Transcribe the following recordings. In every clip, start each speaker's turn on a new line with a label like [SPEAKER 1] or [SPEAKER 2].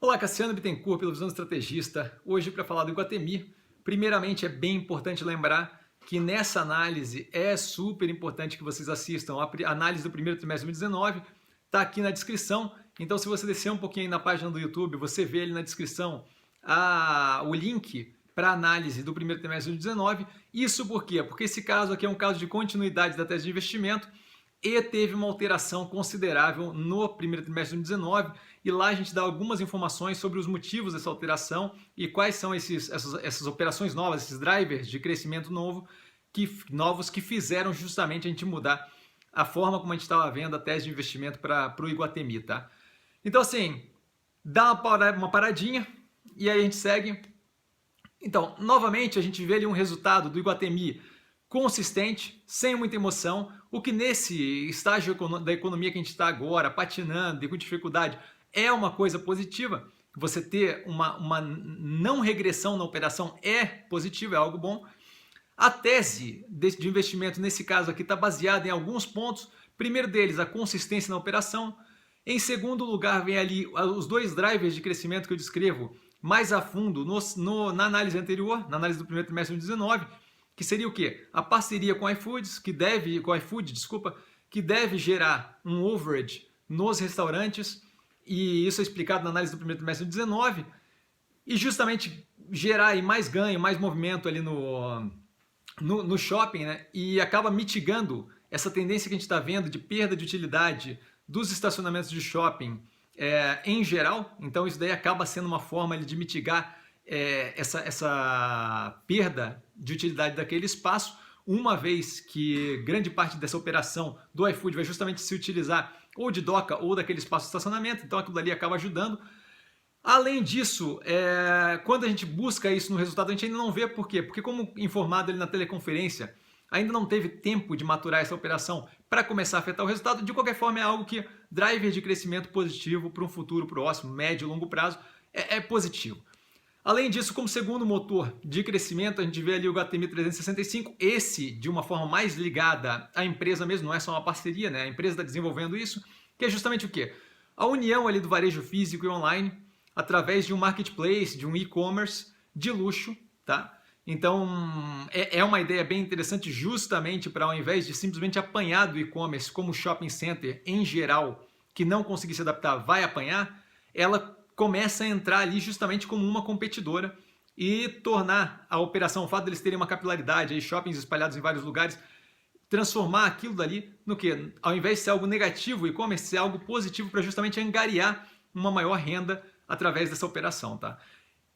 [SPEAKER 1] Olá, Cassiano Bittencourt, pela Visão do Estrategista. Hoje, para falar do Iguatemi, primeiramente é bem importante lembrar que nessa análise é super importante que vocês assistam a análise do primeiro trimestre de 2019, está aqui na descrição. Então, se você descer um pouquinho aí na página do YouTube, você vê ali na descrição o link para a análise do primeiro trimestre de 2019. Isso por quê? Porque esse caso aqui é um caso de continuidade da tese de investimento e teve uma alteração considerável no primeiro trimestre de 2019, e lá a gente dá algumas informações sobre os motivos dessa alteração e quais são essas operações novas, esses drivers de crescimento novos que fizeram justamente a gente mudar a forma como a gente estava vendo a tese de investimento para o Iguatemi, tá? Então, assim, dá uma paradinha e aí a gente segue. Então, novamente, a gente vê ali um resultado do Iguatemi consistente, sem muita emoção, o que nesse estágio da economia que a gente está agora, patinando e com dificuldade, é uma coisa positiva. Você ter uma não regressão na operação é positivo, é algo bom. A tese de investimento, nesse caso aqui, está baseada em alguns pontos. Primeiro deles, a consistência na operação. Em segundo lugar, vem ali os dois drivers de crescimento que eu descrevo mais a fundo na análise anterior, na análise do primeiro trimestre de 2019, que seria o quê? A parceria com o iFood, que deve gerar um overage nos restaurantes, e isso é explicado na análise do primeiro trimestre de 2019, e justamente gerar aí mais ganho, mais movimento ali no shopping, né? E acaba mitigando essa tendência que a gente está vendo de perda de utilidade dos estacionamentos de shopping em geral. Então isso daí acaba sendo uma forma de mitigar essa perda de utilidade daquele espaço, uma vez que grande parte dessa operação do iFood vai justamente se utilizar ou de doca ou daquele espaço de estacionamento, então aquilo dali acaba ajudando. Além disso, quando a gente busca isso no resultado, a gente ainda não vê por quê? Porque, como informado ali na teleconferência, ainda não teve tempo de maturar essa operação para começar a afetar o resultado. De qualquer forma, é algo que driver de crescimento positivo para um futuro próximo, médio e longo prazo, é positivo. Além disso, como segundo motor de crescimento, a gente vê ali o Iguatemi 365, esse de uma forma mais ligada à empresa mesmo, não é só uma parceria, né? A empresa está desenvolvendo isso, que é justamente o quê? A união ali do varejo físico e online, através de um marketplace, de um e-commerce de luxo, tá? Então, é uma ideia bem interessante justamente para, ao invés de simplesmente apanhar do e-commerce como o shopping center em geral, que não conseguir se adaptar, vai apanhar, ela começa a entrar ali justamente como uma competidora e tornar a operação, o fato deles terem uma capilaridade, aí shoppings espalhados em vários lugares, transformar aquilo dali no que? Ao invés de ser algo negativo, o e-commerce ser algo positivo para justamente angariar uma maior renda através dessa operação, tá?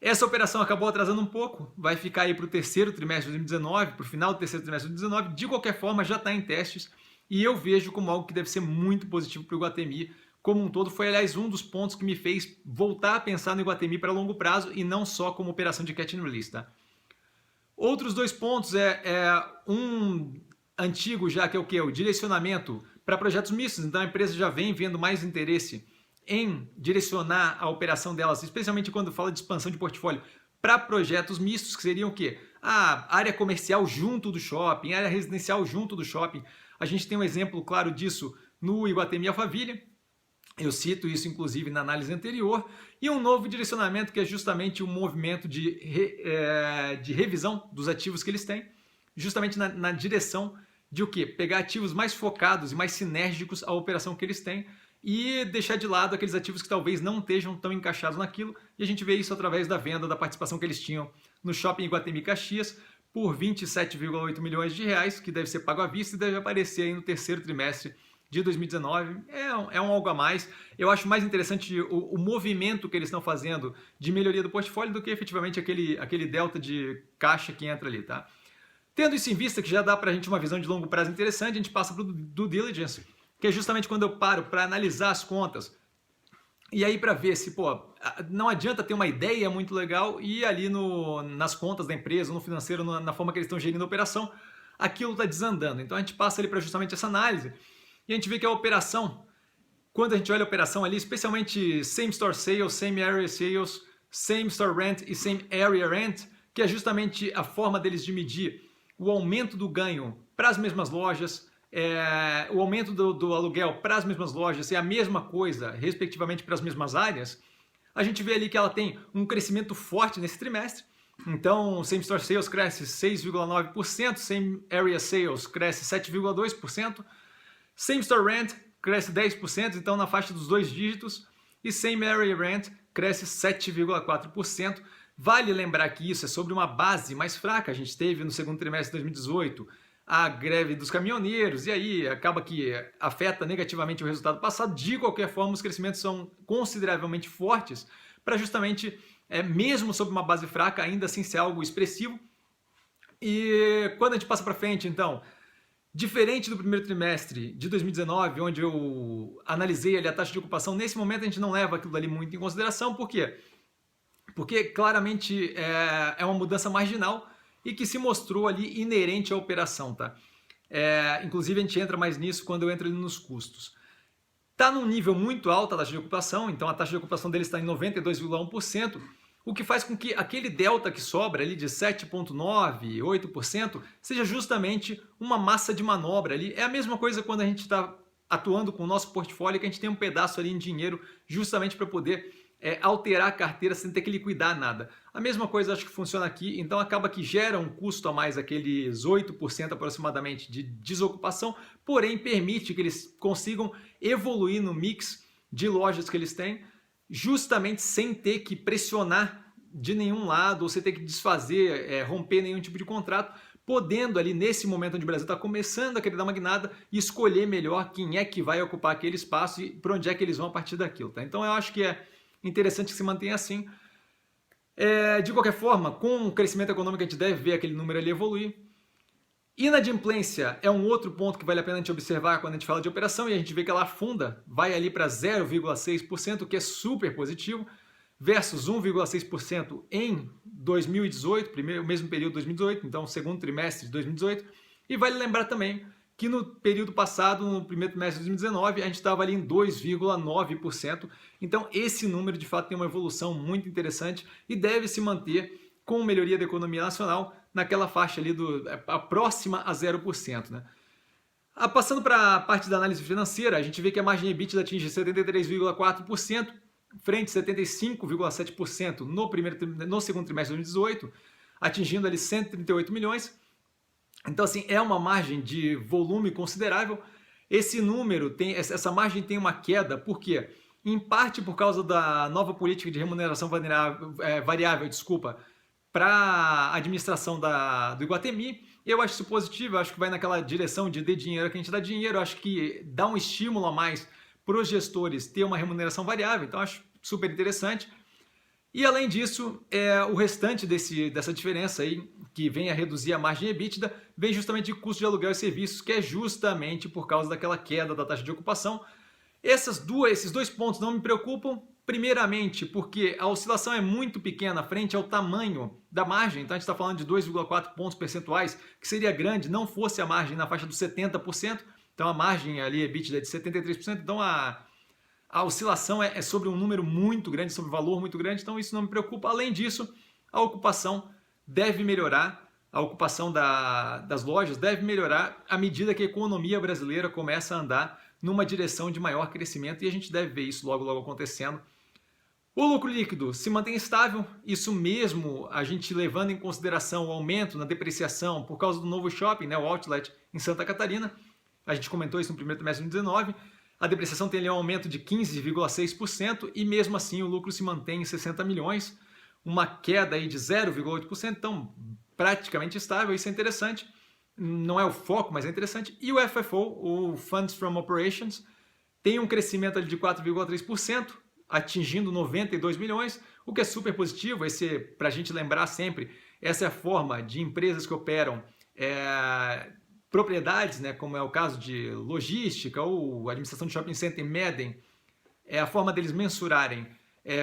[SPEAKER 1] Essa operação acabou atrasando um pouco, vai ficar aí para o terceiro trimestre de 2019, para o final do terceiro trimestre de 2019, de qualquer forma já está em testes e eu vejo como algo que deve ser muito positivo para o Iguatemi como um todo. Foi, aliás, um dos pontos que me fez voltar a pensar no Iguatemi para longo prazo e não só como operação de catch and release, tá? Outros dois pontos um antigo já, que é o que? O direcionamento para projetos mistos. Então a empresa já vem vendo mais interesse em direcionar a operação delas, especialmente quando fala de expansão de portfólio, para projetos mistos, que seriam o quê? A área comercial junto do shopping, área residencial junto do shopping. A gente tem um exemplo claro disso no Iguatemi Alphaville. Eu cito isso, inclusive, na análise anterior. E um novo direcionamento, que é justamente um movimento de revisão dos ativos que eles têm, justamente na direção de o quê? Pegar ativos mais focados e mais sinérgicos à operação que eles têm e deixar de lado aqueles ativos que talvez não estejam tão encaixados naquilo. E a gente vê isso através da venda da participação que eles tinham no Shopping Iguatemi Caxias por 27,8 milhões de reais, que deve ser pago à vista e deve aparecer aí no terceiro trimestre de 2019. É um algo a mais. Eu acho mais interessante o movimento que eles estão fazendo de melhoria do portfólio do que efetivamente aquele delta de caixa que entra ali, tá? Tendo isso em vista, que já dá para a gente uma visão de longo prazo interessante, a gente passa para o due diligence, que é justamente quando eu paro para analisar as contas e aí para ver se, não adianta ter uma ideia muito legal e ali nas contas da empresa, no financeiro, na forma que eles estão gerindo a operação, aquilo está desandando. Então a gente passa ali para justamente essa análise e a gente vê que a operação, quando a gente olha a operação ali, especialmente same store sales, same area sales, same store rent e same area rent, que é justamente a forma deles de medir o aumento do ganho para as mesmas lojas, o aumento do aluguel para as mesmas lojas e a mesma coisa, respectivamente, para as mesmas áreas, a gente vê ali que ela tem um crescimento forte nesse trimestre. Então, Same Store Sales cresce 6,9%, Same Area Sales cresce 7,2%, Same Store Rent cresce 10%, então na faixa dos 2 dígitos, e Same Area Rent cresce 7,4%. Vale lembrar que isso é sobre uma base mais fraca. A gente teve no segundo trimestre de 2018 a greve dos caminhoneiros, e aí acaba que afeta negativamente o resultado passado. De qualquer forma, os crescimentos são consideravelmente fortes para justamente, mesmo sob uma base fraca, ainda assim ser algo expressivo. E quando a gente passa para frente, então, diferente do primeiro trimestre de 2019, onde eu analisei ali a taxa de ocupação, nesse momento a gente não leva aquilo ali muito em consideração. Por quê? Porque claramente é uma mudança marginal e que se mostrou ali inerente à operação, tá? Inclusive a gente entra mais nisso quando eu entro ali nos custos. Está num nível muito alto a taxa de ocupação, então a taxa de ocupação dele está em 92,1%, o que faz com que aquele delta que sobra ali de 7,9%, 8%, seja justamente uma massa de manobra ali. É a mesma coisa quando a gente está atuando com o nosso portfólio, que a gente tem um pedaço ali em dinheiro justamente para poder alterar a carteira sem ter que liquidar nada. A mesma coisa acho que funciona aqui, então acaba que gera um custo a mais, aqueles 8% aproximadamente de desocupação, porém permite que eles consigam evoluir no mix de lojas que eles têm, justamente sem ter que pressionar de nenhum lado, ou sem ter que desfazer, romper nenhum tipo de contrato, podendo ali nesse momento onde o Brasil está começando a querer dar uma guinada, escolher melhor quem é que vai ocupar aquele espaço e para onde é que eles vão a partir daquilo. Tá? Então eu acho que é interessante que se mantenha assim. De qualquer forma, com o crescimento econômico a gente deve ver aquele número ali evoluir. Inadimplência é um outro ponto que vale a pena a gente observar quando a gente fala de operação, e a gente vê que ela afunda, vai ali para 0,6%, que é super positivo, versus 1,6% em 2018, o mesmo período de 2018, então segundo trimestre de 2018. E vale lembrar também que no período passado, no primeiro trimestre de 2019, a gente estava ali em 2,9%. Então esse número de fato tem uma evolução muito interessante e deve se manter com melhoria da economia nacional naquela faixa ali próxima a 0%. Né? Passando para a parte da análise financeira, a gente vê que a margem EBITDA atinge 73,4%, frente a 75,7% no segundo trimestre de 2018, atingindo ali 138 milhões. Então, assim, é uma margem de volume considerável. Esse número, essa margem tem uma queda, por quê? Em parte por causa da nova política de remuneração variável, para a administração do Iguatemi. Eu acho isso positivo, eu acho que vai naquela direção de dê dinheiro que a gente dá dinheiro, eu acho que dá um estímulo a mais para os gestores ter uma remuneração variável, então eu acho super interessante. E além disso, o restante dessa diferença aí, que vem a reduzir a margem EBITDA, vem justamente de custo de aluguel e serviços, que é justamente por causa daquela queda da taxa de ocupação. Esses dois pontos não me preocupam, primeiramente porque a oscilação é muito pequena frente ao tamanho da margem, então a gente está falando de 2,4 pontos percentuais, que seria grande, não fosse a margem na faixa dos 70%, então a margem ali EBITDA é de 73%, então a oscilação é sobre um número muito grande, sobre um valor muito grande, então isso não me preocupa. Além disso, a ocupação deve melhorar, a ocupação das lojas deve melhorar à medida que a economia brasileira começa a andar numa direção de maior crescimento, e a gente deve ver isso logo, logo acontecendo. O lucro líquido se mantém estável, isso mesmo a gente levando em consideração o aumento na depreciação por causa do novo shopping, né, o Outlet em Santa Catarina. A gente comentou isso no primeiro trimestre de 2019. A depreciação tem ali um aumento de 15,6% e mesmo assim o lucro se mantém em 60 milhões, uma queda aí de 0,8%, então praticamente estável, isso é interessante. Não é o foco, mas é interessante. E o FFO, o Funds from Operations, tem um crescimento ali de 4,3%, atingindo 92 milhões, o que é super positivo. Para a gente lembrar sempre, essa é a forma de empresas que operam propriedades, né, como é o caso de logística ou administração de shopping center, medem, é a forma deles mensurarem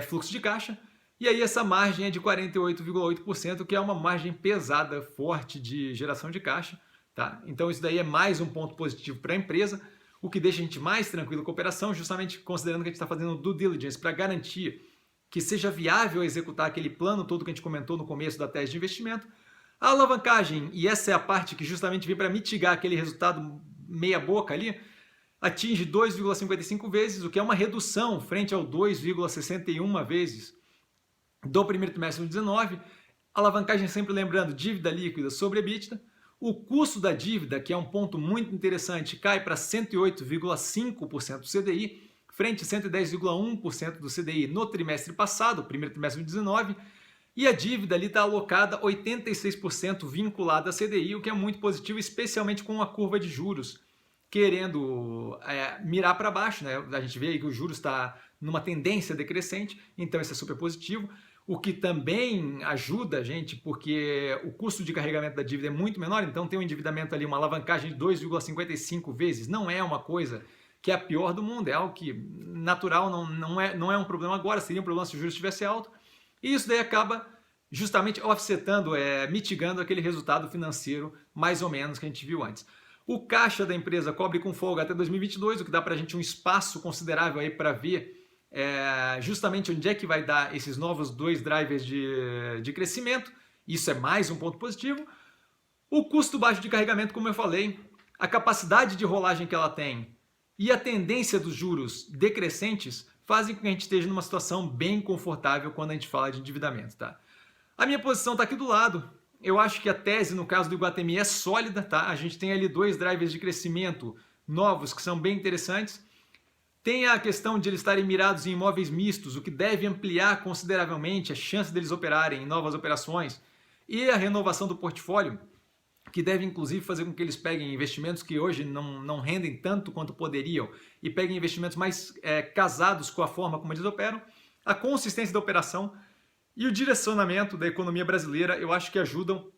[SPEAKER 1] fluxo de caixa. E aí essa margem é de 48,8%, que é uma margem pesada, forte de geração de caixa. Tá? Então isso daí é mais um ponto positivo para a empresa, o que deixa a gente mais tranquilo com a operação, justamente considerando que a gente está fazendo due diligence para garantir que seja viável executar aquele plano todo que a gente comentou no começo da tese de investimento. A alavancagem, e essa é a parte que justamente vem para mitigar aquele resultado meia boca ali, atinge 2,55 vezes, o que é uma redução frente ao 2,61 vezes do primeiro trimestre de 2019. Alavancagem, sempre lembrando, dívida líquida sobre EBITDA. O custo da dívida, que é um ponto muito interessante, cai para 108,5% do CDI, frente a 110,1% do CDI no trimestre passado, primeiro trimestre de 2019, e a dívida ali está alocada 86% vinculada a CDI, o que é muito positivo, especialmente com a curva de juros querendo mirar para baixo, né? A gente vê aí que o juros está numa tendência decrescente, então isso é super positivo. O que também ajuda a gente, porque o custo de carregamento da dívida é muito menor, então tem um endividamento ali, uma alavancagem de 2,55 vezes, não é uma coisa que é a pior do mundo, é algo que natural, não é um problema agora, seria um problema se o juros estivesse alto, e isso daí acaba justamente offsetando, mitigando aquele resultado financeiro mais ou menos que a gente viu antes. O caixa da empresa cobre com folga até 2022, o que dá para a gente um espaço considerável aí para ver justamente onde é que vai dar esses novos 2 drivers de crescimento. Isso é mais um ponto positivo. O custo baixo de carregamento, como eu falei, a capacidade de rolagem que ela tem e a tendência dos juros decrescentes fazem com que a gente esteja numa situação bem confortável quando a gente fala de endividamento. Tá? A minha posição está aqui do lado. Eu acho que a tese, no caso do Iguatemi, é sólida. Tá? A gente tem ali 2 drivers de crescimento novos que são bem interessantes. Tem a questão de eles estarem mirados em imóveis mistos, o que deve ampliar consideravelmente a chance deles operarem em novas operações, e a renovação do portfólio, que deve inclusive fazer com que eles peguem investimentos que hoje não rendem tanto quanto poderiam e peguem investimentos mais casados com a forma como eles operam. A consistência da operação e o direcionamento da economia brasileira, eu acho que ajudam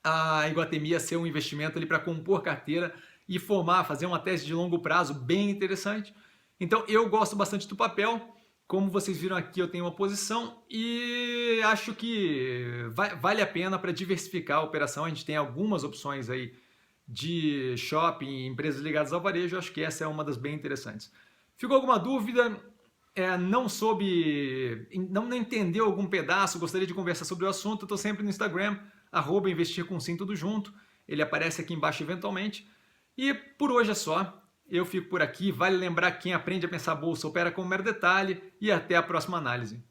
[SPEAKER 1] a Iguatemi a ser um investimento ali para compor carteira e fazer uma tese de longo prazo bem interessante. Então eu gosto bastante do papel, como vocês viram aqui eu tenho uma posição e acho que vale a pena para diversificar a operação. A gente tem algumas opções aí de shopping, empresas ligadas ao varejo, acho que essa é uma das bem interessantes. Ficou alguma dúvida? Não entendeu algum pedaço, gostaria de conversar sobre o assunto? Eu estou sempre no Instagram, @investircomsim tudo junto, ele aparece aqui embaixo eventualmente. E por hoje é só. Eu fico por aqui. Vale lembrar que quem aprende a pensar bolsa opera com mero detalhe e até a próxima análise.